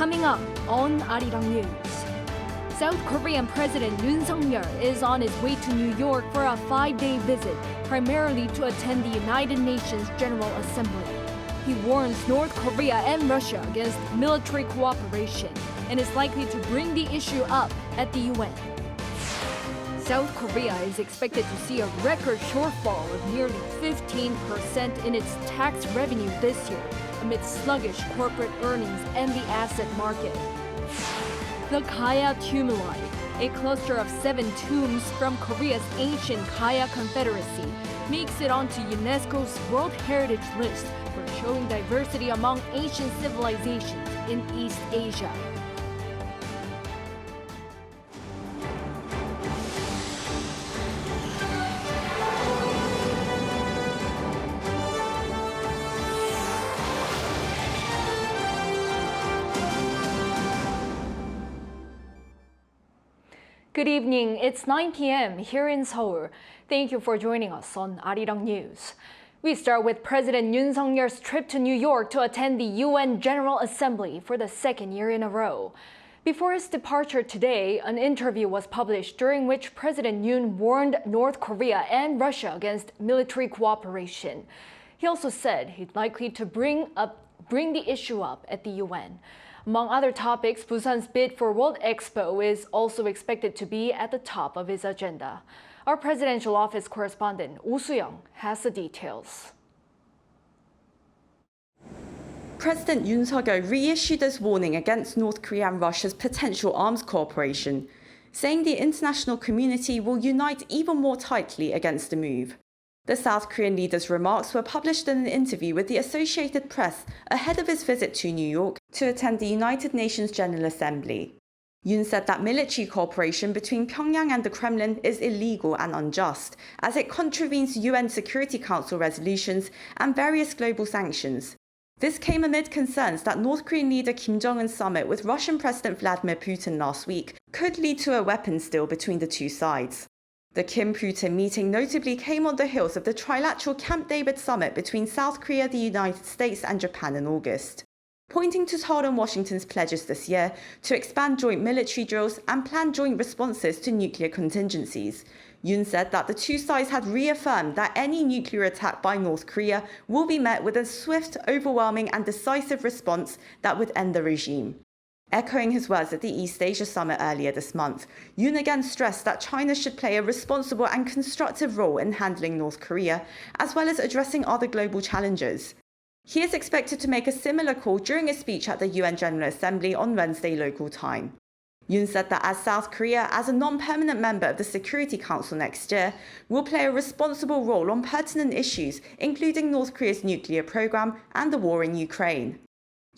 Coming up on Arirang News. South Korean President Yoon is on his way to New York for a 5-day visit, primarily to attend the United Nations General Assembly. He warns North Korea and Russia against military cooperation and is likely to bring the issue up at the UN. South Korea is expected to see a record shortfall of nearly 15% in its tax revenue this year, amid sluggish corporate earnings and the asset market. The Kaya Tumuli, a cluster of 7 tombs from Korea's ancient Kaya Confederacy, makes it onto UNESCO's World Heritage List for showing diversity among ancient civilizations in East Asia. Good evening. It's 9 p.m. here in Seoul. Thank you for joining us on Arirang News. We start with President Yoon Suk-yeol's trip to New York to attend the UN General Assembly for the second year in a row. Before his departure today, an interview was published during which President Yoon warned North Korea and Russia against military cooperation. He also said he'd likely to bring the issue up at the UN. Among other topics, Busan's bid for World Expo is also expected to be at the top of his agenda. Our presidential office correspondent Oh Soo-young has the details. President Yoon Suk-yeol reissued his warning against North Korea and Russia's potential arms cooperation, saying the international community will unite even more tightly against the move. The South Korean leader's remarks were published in an interview with the Associated Press ahead of his visit to New York to attend the United Nations General Assembly. Yoon said that military cooperation between Pyongyang and the Kremlin is illegal and unjust, as it contravenes UN Security Council resolutions and various global sanctions. This came amid concerns that North Korean leader Kim Jongun's summit with Russian President Vladimir Putin last week could lead to a weapons deal between the two sides. The Kim-Putin meeting notably came on the heels of the trilateral Camp David summit between South Korea, the United States and Japan in August. Pointing to Seoul and Washington's pledges this year to expand joint military drills and plan joint responses to nuclear contingencies, Yoon said that the two sides had reaffirmed that any nuclear attack by North Korea will be met with a swift, overwhelming and decisive response that would end the regime. Echoing his words at the East Asia Summit earlier this month, Yoon again stressed that China should play a responsible and constructive role in handling North Korea, as well as addressing other global challenges. He is expected to make a similar call during a speech at the UN General Assembly on Wednesday local time. Yoon said that as South Korea, as a non-permanent member of the Security Council next year, will play a responsible role on pertinent issues, including North Korea's nuclear program and the war in Ukraine.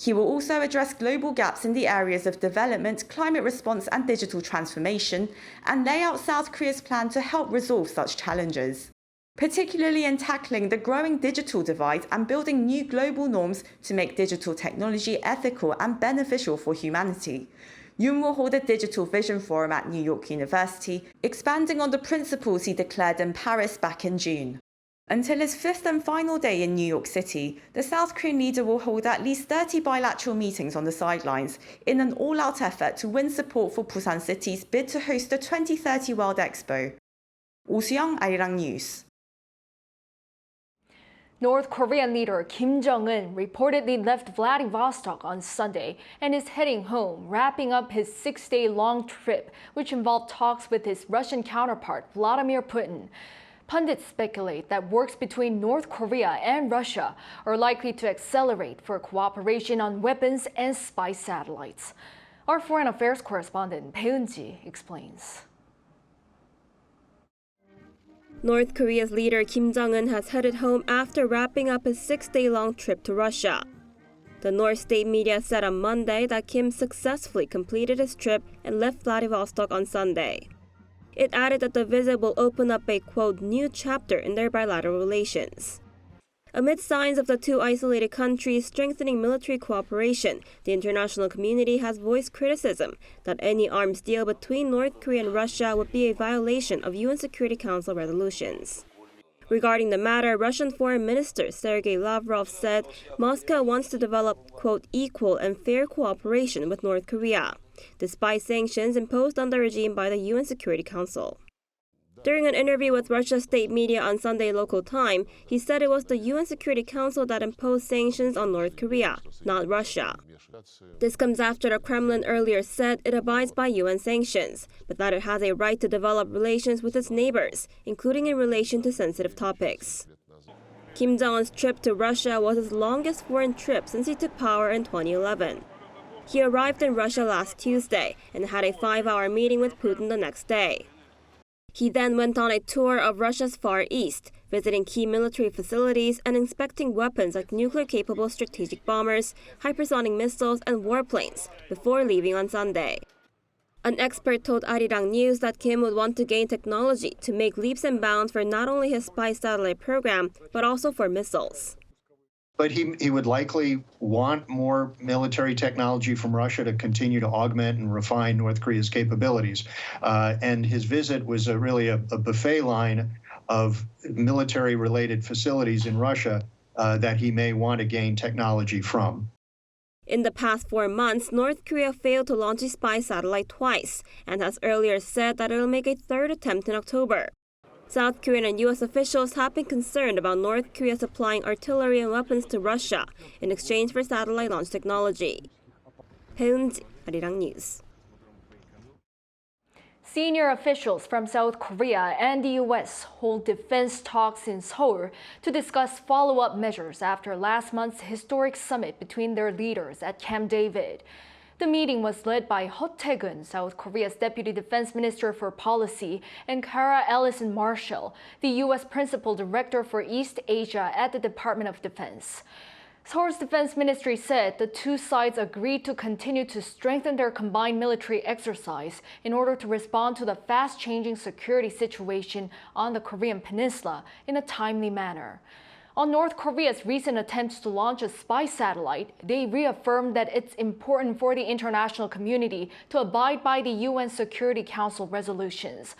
He will also address global gaps in the areas of development, climate response and digital transformation, and lay out South Korea's plan to help resolve such challenges, particularly in tackling the growing digital divide and building new global norms to make digital technology ethical and beneficial for humanity. Yoon will hold a Digital Vision Forum at New York University, expanding on the principles he declared in Paris back in June. Until his 5th and final day in New York City, the South Korean leader will hold at least 30 bilateral meetings on the sidelines in an all-out effort to win support for Busan City's bid to host the 2030 World Expo. Oh Soo-young, Arirang News. North Korean leader Kim Jongun reportedly left Vladivostok on Sunday and is heading home, wrapping up his 6-day-long trip, which involved talks with his Russian counterpart, Vladimir Putin. Pundits speculate that works between North Korea and Russia are likely to accelerate for cooperation on weapons and spy satellites. Our foreign affairs correspondent Bae Eun-ji explains. North Korea's leader Kim Jong-un has headed home after wrapping up his 6-day-long trip to Russia. The North State media said on Monday that Kim successfully completed his trip and left Vladivostok on Sunday. It added that the visit will open up a, quote, new chapter in their bilateral relations. Amid signs of the two isolated countries strengthening military cooperation, the international community has voiced criticism that any arms deal between North Korea and Russia would be a violation of UN Security Council resolutions. Regarding the matter, Russian Foreign Minister Sergei Lavrov said Moscow wants to develop, quote, equal and fair cooperation with North Korea, despite sanctions imposed on the regime by the UN Security Council. During an interview with Russia's state media on Sunday local time, he said it was the UN Security Council that imposed sanctions on North Korea, not Russia. This comes after the Kremlin earlier said it abides by UN sanctions, but that it has a right to develop relations with its neighbors, including in relation to sensitive topics. Kim Jongun's trip to Russia was his longest foreign trip since he took power in 2011. He arrived in Russia last Tuesday and had a 5-hour meeting with Putin the next day. He then went on a tour of Russia's Far East, visiting key military facilities and inspecting weapons like nuclear-capable strategic bombers, hypersonic missiles, and warplanes before leaving on Sunday. An expert told Arirang News that Kim would want to gain technology to make leaps and bounds for not only his spy satellite program, but also for missiles. But he would likely want more military technology from Russia to continue to augment and refine North Korea's capabilities. And his visit was really a buffet line of military-related facilities in Russia that he may want to gain technology from. In the past 4 months, North Korea failed to launch a spy satellite twice and has earlier said that it will make a third attempt in October. South Korean and U.S. officials have been concerned about North Korea supplying artillery and weapons to Russia in exchange for satellite launch technology. Heunji, Arirang News. Senior officials from South Korea and the U.S. hold defense talks in Seoul to discuss follow-up measures after last month's historic summit between their leaders at Camp David. The meeting was led by Ho Tae-gun, South Korea's Deputy Defense Minister for Policy, and Kara Ellison Marshall, the U.S. Principal Director for East Asia at the Department of Defense. Seoul's Defense Ministry said the two sides agreed to continue to strengthen their combined military exercise in order to respond to the fast-changing security situation on the Korean Peninsula in a timely manner. On North Korea's recent attempts to launch a spy satellite, they reaffirmed that it's important for the international community to abide by the UN Security Council resolutions.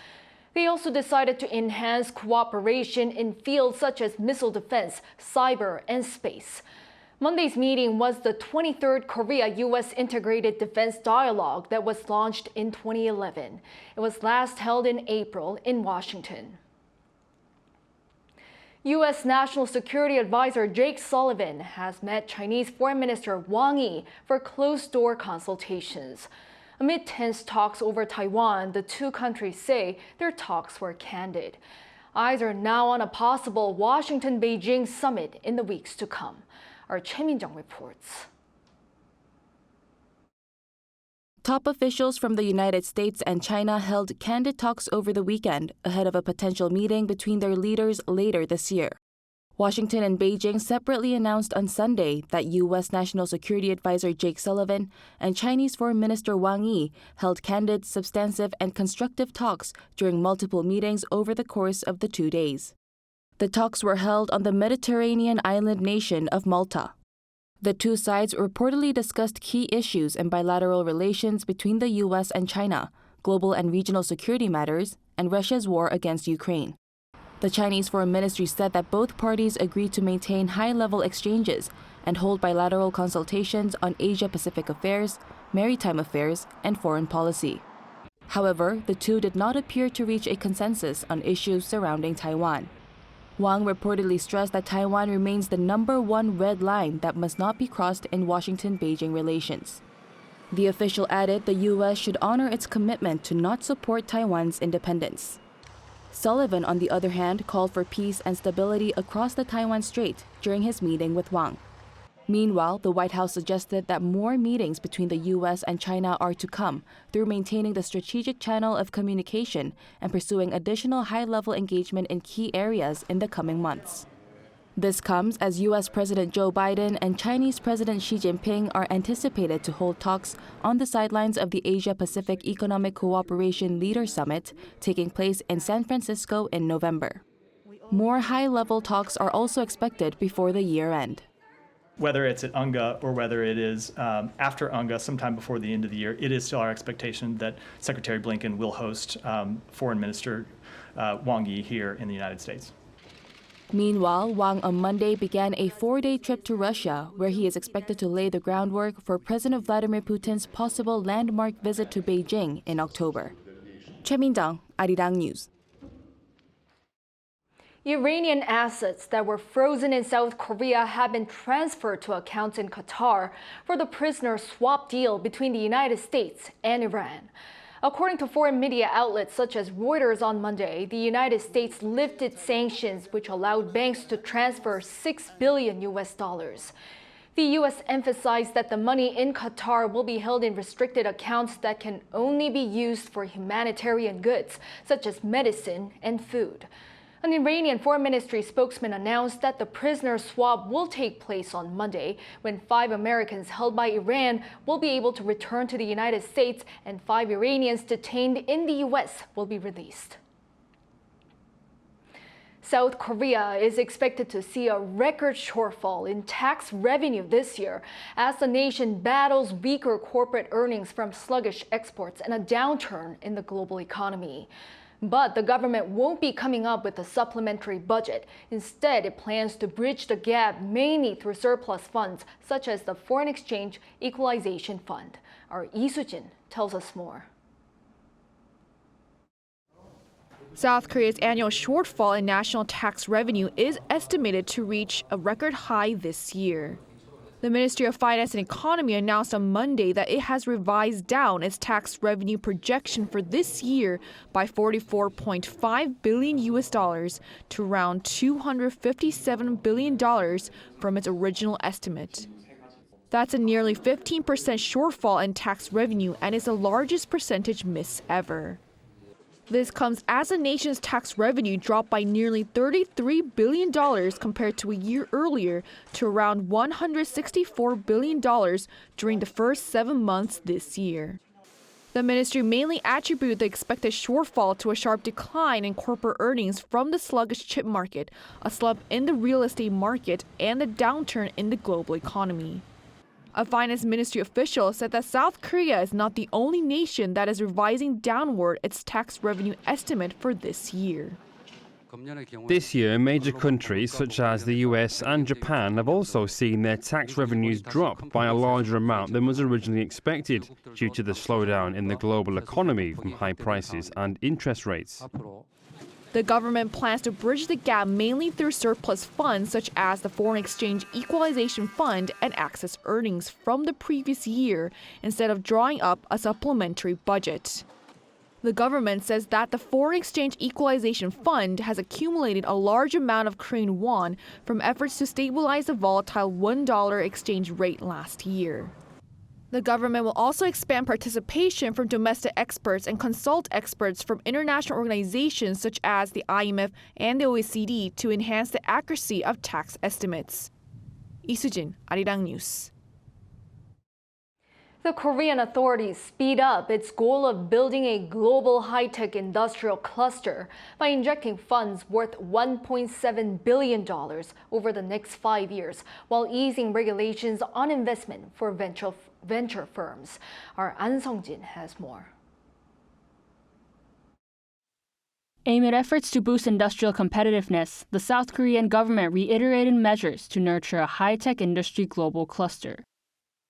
They also decided to enhance cooperation in fields such as missile defense, cyber, and space. Monday's meeting was the 23rd Korea-U.S. Integrated Defense Dialogue that was launched in 2011. It was last held in April in Washington. U.S. National Security Advisor Jake Sullivan has met Chinese Foreign Minister Wang Yi for closed-door consultations. Amid tense talks over Taiwan, the two countries say their talks were candid. Eyes are now on a possible Washington-Beijing summit in the weeks to come. Our Kim Jongun reports. Top officials from the United States and China held candid talks over the weekend ahead of a potential meeting between their leaders later this year. Washington and Beijing separately announced on Sunday that U.S. National Security Advisor Jake Sullivan and Chinese Foreign Minister Wang Yi held candid, substantive, and constructive talks during multiple meetings over the course of the 2 days. The talks were held on the Mediterranean island nation of Malta. The two sides reportedly discussed key issues in bilateral relations between the U.S. and China, global and regional security matters, and Russia's war against Ukraine. The Chinese Foreign Ministry said that both parties agreed to maintain high-level exchanges and hold bilateral consultations on Asia-Pacific affairs, maritime affairs, and foreign policy. However, the two did not appear to reach a consensus on issues surrounding Taiwan. Wang reportedly stressed that Taiwan remains the #1 red line that must not be crossed in Washington-Beijing relations. The official added the U.S. should honor its commitment to not support Taiwan's independence. Sullivan, on the other hand, called for peace and stability across the Taiwan Strait during his meeting with Wang. Meanwhile, the White House suggested that more meetings between the U.S. and China are to come through maintaining the strategic channel of communication and pursuing additional high-level engagement in key areas in the coming months. This comes as U.S. President Joe Biden and Chinese President Xi Jinping are anticipated to hold talks on the sidelines of the Asia-Pacific Economic Cooperation Leaders Summit taking place in San Francisco in November. More high-level talks are also expected before the year-end. Whether it's at UNGA or whether it is after UNGA, sometime before the end of the year, it is still our expectation that Secretary Blinken will host Foreign Minister Wang Yi here in the United States. Meanwhile, Wang on Monday began a 4-day trip to Russia, where he is expected to lay the groundwork for President Vladimir Putin's possible landmark visit to Beijing in October. Choi Min-dang, Arirang News. Iranian assets that were frozen in South Korea have been transferred to accounts in Qatar for the prisoner swap deal between the United States and Iran. According to foreign media outlets such as Reuters on Monday, the United States lifted sanctions which allowed banks to transfer $6 billion. The U.S. emphasized that the money in Qatar will be held in restricted accounts that can only be used for humanitarian goods, such as medicine and food. An Iranian Foreign Ministry spokesman announced that the prisoner swap will take place on Monday, when 5 Americans held by Iran will be able to return to the United States and 5 Iranians detained in the U.S. will be released. South Korea is expected to see a record shortfall in tax revenue this year as the nation battles weaker corporate earnings from sluggish exports and a downturn in the global economy. But the government won't be coming up with a supplementary budget. Instead, it plans to bridge the gap mainly through surplus funds, such as the Foreign Exchange Equalization Fund. Our Lee Soo-jin tells us more. South Korea's annual shortfall in national tax revenue is estimated to reach a record high this year. The Ministry of Finance and Economy announced on Monday that it has revised down its tax revenue projection for this year by $44.5 billion to around $257 billion from its original estimate. That's a nearly 15% shortfall in tax revenue and is the largest percentage miss ever. This comes as the nation's tax revenue dropped by nearly $33 billion compared to a year earlier to around $164 billion during the first 7 months this year. The ministry mainly attributed the expected shortfall to a sharp decline in corporate earnings from the sluggish chip market, a slump in the real estate market, and the downturn in the global economy. A finance ministry official said that South Korea is not the only nation that is revising downward its tax revenue estimate for this year. This year, major countries such as the U.S. and Japan have also seen their tax revenues drop by a larger amount than was originally expected due to the slowdown in the global economy from high prices and interest rates. The government plans to bridge the gap mainly through surplus funds such as the Foreign Exchange Equalization Fund and excess earnings from the previous year instead of drawing up a supplementary budget. The government says that the Foreign Exchange Equalization Fund has accumulated a large amount of Korean won from efforts to stabilize the volatile $1 exchange rate last year. The government will also expand participation from domestic experts and consult experts from international organizations such as the IMF and the OECD to enhance the accuracy of tax estimates. Lee Soo-jin, Arirang News. The Korean authorities speed up its goal of building a global high-tech industrial cluster by injecting funds worth $1.7 billion over the next 5 years, while easing regulations on investment for venture firms. Our An Sung-jin has more. Amid efforts to boost industrial competitiveness, the South Korean government reiterated measures to nurture a high-tech industry global cluster.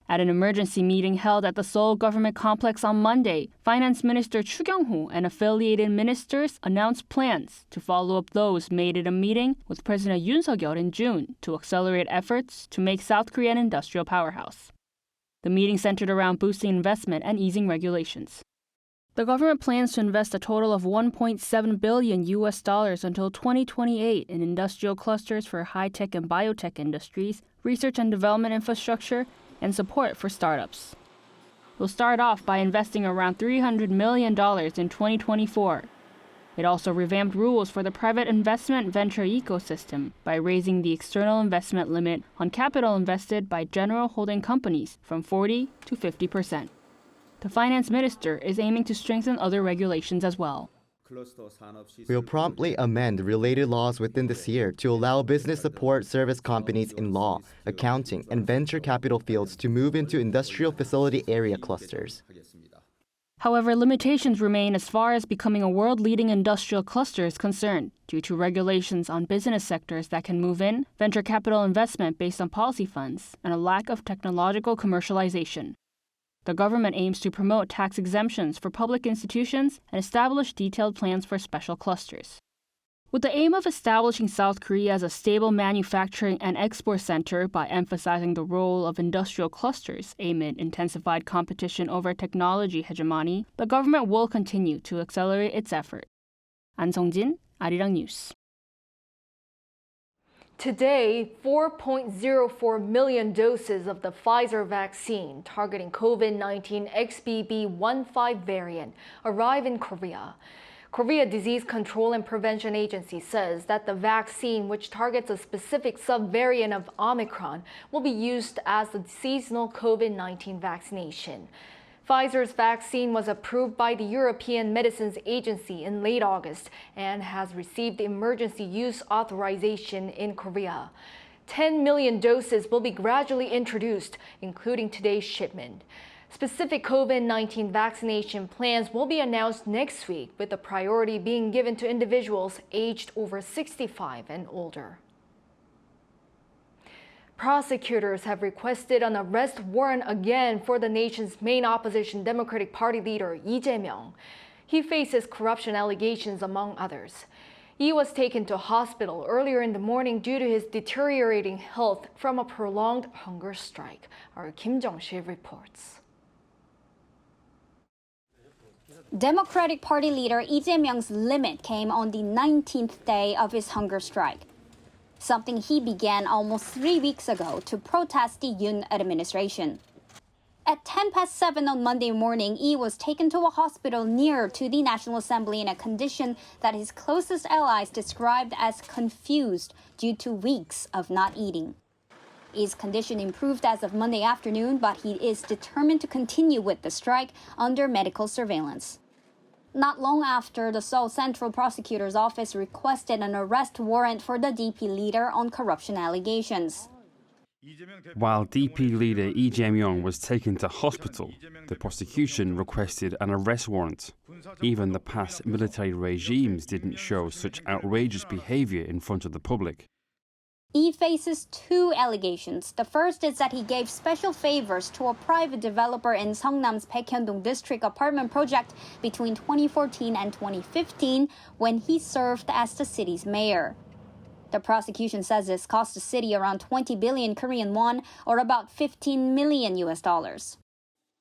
At an emergency meeting held at the Seoul government complex on Monday, Finance Minister Chu Kyung-ho and affiliated ministers announced plans to follow up those made at a meeting with President Yoon in June to accelerate efforts to make South Korea an industrial powerhouse. The meeting centered around boosting investment and easing regulations. The government plans to invest a total of $1.7 billion until 2028 in industrial clusters for high-tech and biotech industries, research and development infrastructure, and support for startups. We'll start off by investing around $300 million in 2024. It also revamped rules for the private investment venture ecosystem by raising the external investment limit on capital invested by general holding companies from 40% to 50%. The finance minister is aiming to strengthen other regulations as well. We'll promptly amend related laws within this year to allow business support service companies in law, accounting, and venture capital fields to move into industrial facility area clusters. However, limitations remain as far as becoming a world-leading industrial cluster is concerned, due to regulations on business sectors that can move in, venture capital investment based on policy funds, and a lack of technological commercialization. The government aims to promote tax exemptions for public institutions and establish detailed plans for special clusters. With the aim of establishing South Korea as a stable manufacturing and export center by emphasizing the role of industrial clusters amid intensified competition over technology hegemony, the government will continue to accelerate its effort. An Sung-jin, Arirang News. Today, 4.04 million doses of the Pfizer vaccine targeting COVID-19 XBB.1.5 variant arrive in Korea. Korea Disease Control and Prevention Agency says that the vaccine, which targets a specific subvariant of Omicron, will be used as the seasonal COVID-19 vaccination. Pfizer's vaccine was approved by the European Medicines Agency in late August and has received emergency use authorization in Korea. 10 million doses will be gradually introduced, including today's shipment. Specific COVID-19 vaccination plans will be announced next week, with the priority being given to individuals aged over 65 and older. Prosecutors have requested an arrest warrant again for the nation's main opposition Democratic Party leader, Lee Jae-myung. He faces corruption allegations, among others. Lee was taken to hospital earlier in the morning due to his deteriorating health from a prolonged hunger strike. Our Kim Jongun reports. Democratic Party leader Lee Jae-myung's limit came on the 19th day of his hunger strike, something he began almost 3 weeks ago to protest the Yoon administration. At 7:10 on Monday morning, Lee was taken to a hospital near to the National Assembly in a condition that his closest allies described as confused due to weeks of not eating. Lee's condition improved as of Monday afternoon, but he is determined to continue with the strike under medical surveillance. Not long after, the Seoul Central Prosecutor's Office requested an arrest warrant for the DP leader on corruption allegations. While DP leader Lee Jae-myung was taken to hospital, the prosecution requested an arrest warrant. Even the past military regimes didn't show such outrageous behavior in front of the public. Lee faces 2 allegations. The first is that he gave special favors to a private developer in Seongnam's Baekhyun-dong district apartment project between 2014 and 2015 when he served as the city's mayor. The prosecution says this cost the city around 20 billion Korean won, or about $15 million.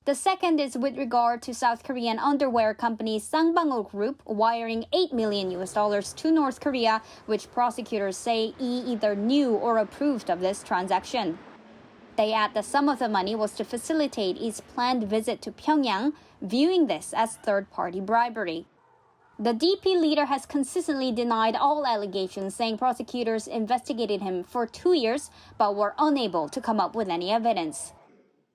The second is with regard to South Korean underwear company Sangbangul Group wiring $8 million to North Korea, which prosecutors say Lee either knew or approved of this transaction. They add that some of the money was to facilitate Lee's planned visit to Pyongyang, viewing this as third-party bribery. The DP leader has consistently denied all allegations, saying prosecutors investigated him for 2 years but were unable to come up with any evidence.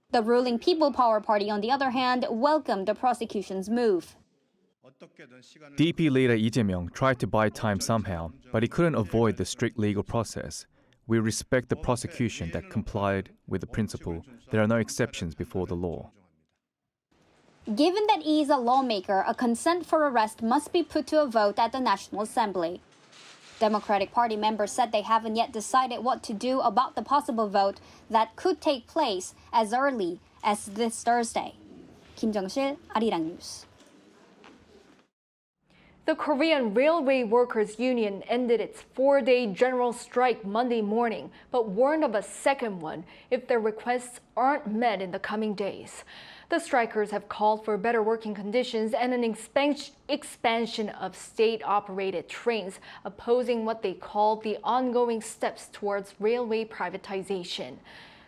The ruling People Power Party, on the other hand, welcomed the prosecution's move. DP leader Lee Jae-myung tried to buy time somehow, but he couldn't avoid the strict legal process. We respect the prosecution that complied with the principle there are no exceptions before the law. Given that Lee is a lawmaker, a consent for arrest must be put to a vote at the National Assembly. Democratic Party members said they haven't yet decided what to do about the possible vote that could take place as early as this Thursday. Kim Jongun, Arirang News. The Korean Railway Workers Union ended its 4-day general strike Monday morning, but warned of a second one if their requests aren't met in the coming days. The strikers have called for better working conditions and an expansion of state-operated trains, opposing what they call the ongoing steps towards railway privatization.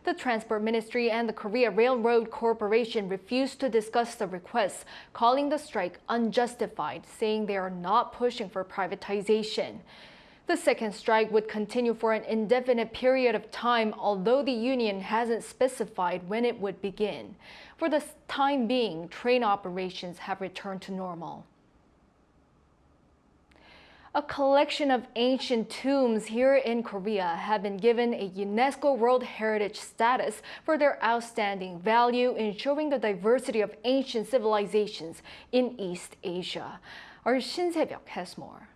The Transport Ministry and the Korea Railroad Corporation refused to discuss the requests, calling the strike unjustified, saying they are not pushing for privatization. The second strike would continue for an indefinite period of time, although the union hasn't specified when it would begin. For the time being, train operations have returned to normal. A collection of ancient tombs here in Korea have been given a UNESCO World Heritage status for their outstanding value in showing the diversity of ancient civilizations in East Asia. Our Shin Se-byuk has more.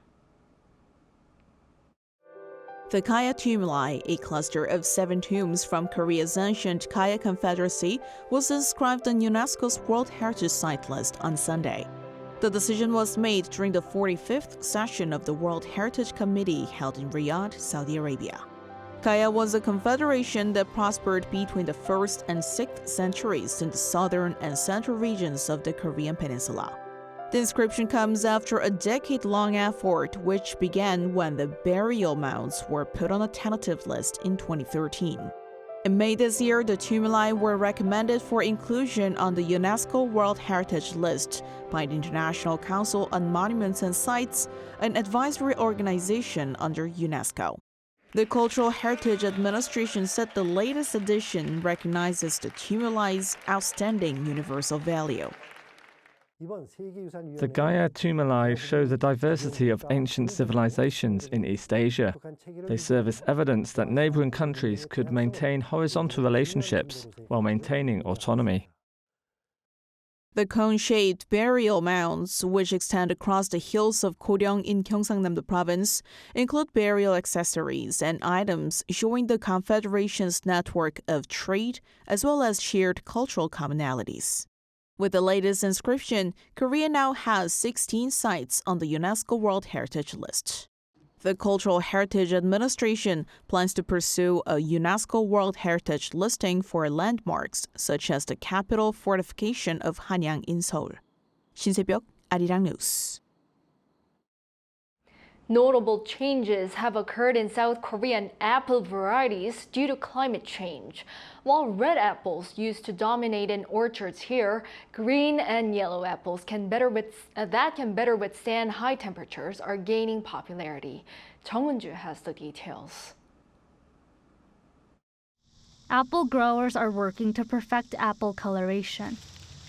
The Kaya Tumuli, a cluster of 7 tombs from Korea's ancient Kaya Confederacy, was inscribed on UNESCO's World Heritage Site list on Sunday. The decision was made during the 45th session of the World Heritage Committee held in Riyadh, Saudi Arabia. Kaya was a confederation that prospered between the 1st and 6th centuries in the southern and central regions of the Korean peninsula. The inscription comes after a decade-long effort which began when the burial mounds were put on a tentative list in 2013. In May this year, the tumuli were recommended for inclusion on the UNESCO World Heritage List by the International Council on Monuments and Sites, an advisory organization under UNESCO. The Cultural Heritage Administration said the latest edition recognizes the tumuli's outstanding universal value. The Gaia tumuli show the diversity of ancient civilizations in East Asia. They serve as evidence that neighboring countries could maintain horizontal relationships while maintaining autonomy. The cone-shaped burial mounds, which extend across the hills of Goryeo in Gyeongsangnam Province, include burial accessories and items showing the Confederation's network of trade as well as shared cultural commonalities. With the latest inscription, Korea now has 16 sites on the UNESCO World Heritage List. The Cultural Heritage Administration plans to pursue a UNESCO World Heritage listing for landmarks such as the capital fortification of Hanyang in Seoul. Shin Se-byuk, Arirang News. Notable changes have occurred in South Korean apple varieties due to climate change. While red apples used to dominate in orchards here, green and yellow apples that can better withstand high temperatures are gaining popularity. Jong-un has the details. Apple growers are working to perfect apple coloration.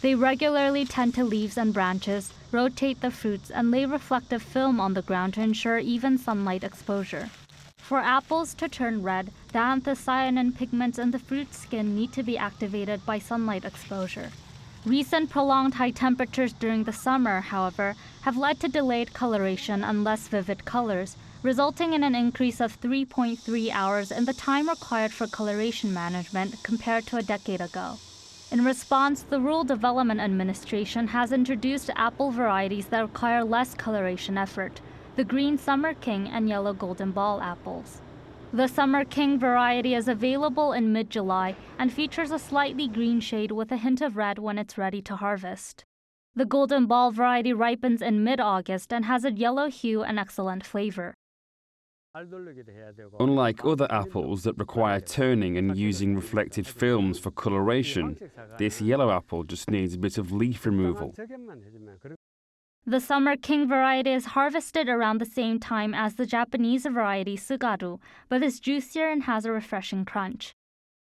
They regularly tend to leaves and branches, rotate the fruits, and lay reflective film on the ground to ensure even sunlight exposure. For apples to turn red, the anthocyanin pigments in the fruit skin need to be activated by sunlight exposure. Recent prolonged high temperatures during the summer, however, have led to delayed coloration and less vivid colors, resulting in an increase of 3.3 hours in the time required for coloration management compared to a decade ago. In response, the Rural Development Administration has introduced apple varieties that require less coloration effort, the green Summer King and yellow Golden Ball apples. The Summer King variety is available in mid-July and features a slightly green shade with a hint of red when it's ready to harvest. The Golden Ball variety ripens in mid-August and has a yellow hue and excellent flavor. Unlike other apples that require turning and using reflected films for coloration, this yellow apple just needs a bit of leaf removal. The Summer King variety is harvested around the same time as the Japanese variety Sugaru, but is juicier and has a refreshing crunch.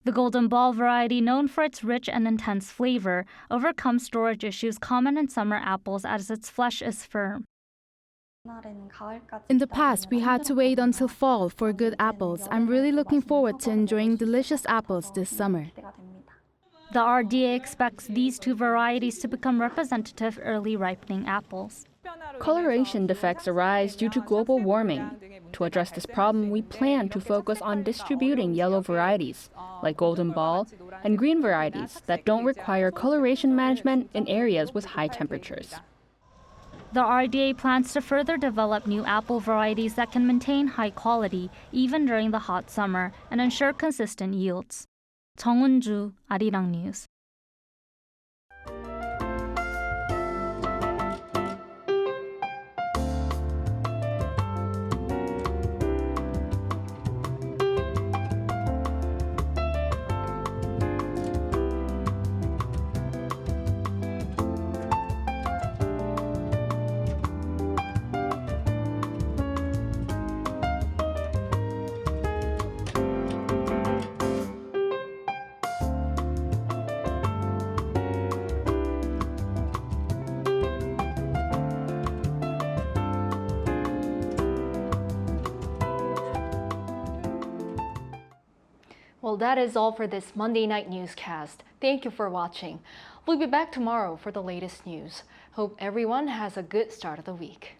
The Golden Ball variety, known for its rich and intense flavor, overcomes storage issues common in summer apples as its flesh is firm. In the past, we had to wait until fall for good apples. I'm really looking forward to enjoying delicious apples this summer. The RDA expects these two varieties to become representative early ripening apples. Coloration defects arise due to global warming. To address this problem, we plan to focus on distributing yellow varieties, like Golden Ball, and green varieties that don't require coloration management in areas with high temperatures. The RDA plans to further develop new apple varieties that can maintain high quality even during the hot summer and ensure consistent yields. Jong-un, Arirang News. Well, that is all for this Monday night newscast. Thank you for watching. We'll be back tomorrow for the latest news. Hope everyone has a good start of the week.